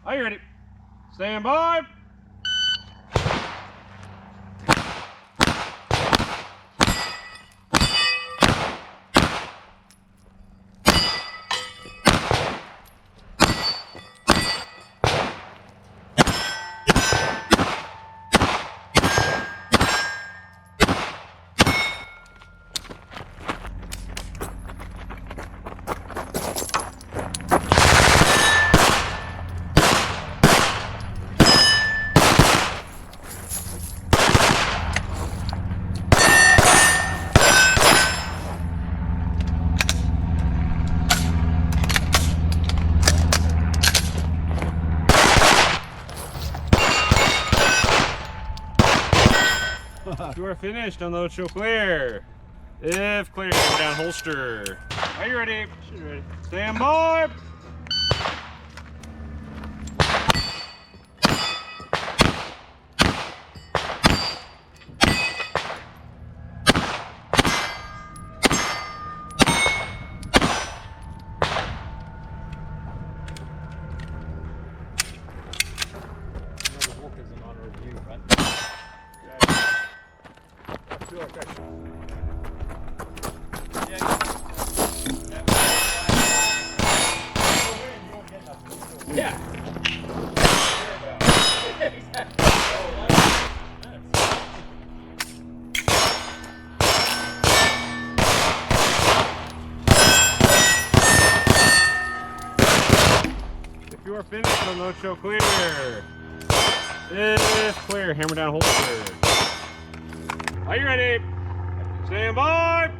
Are you ready? Stand by. If you are finished, unload, show clear. If clear, hammer down, holster. Are you ready? She's ready. Stand by. Yeah. If you are finished, unload, show clear. If clear, hammer down, holster. Are you ready? Stand by.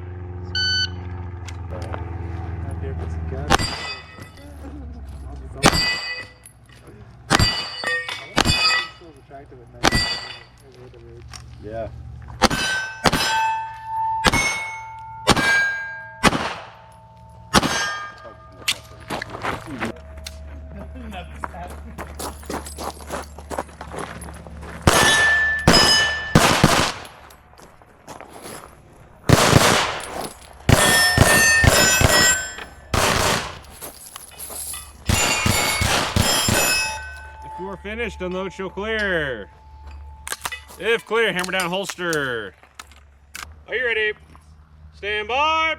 Yeah. If you are finished, unload, show clear. If clear, hammer down, holster. Are you ready? Stand by.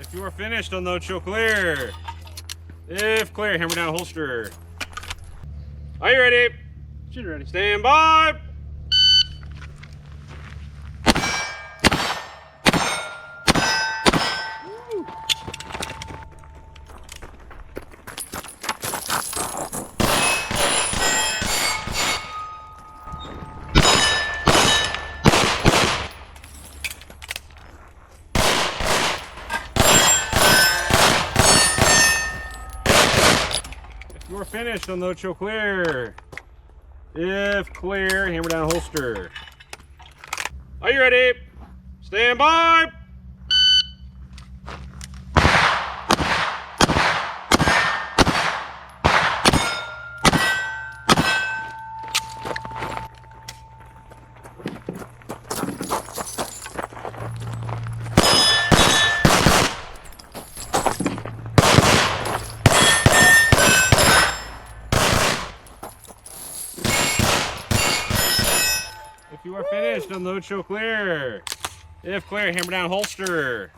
If you are finished, unload, show clear. If clear, hammer down, holster. Are you ready? She's ready. Stand by. If you are finished, unload, show clear. If clear, hammer down, holster. Are you ready? Stand by. If you are finished, unload, show clear. If clear, hammer down, holster.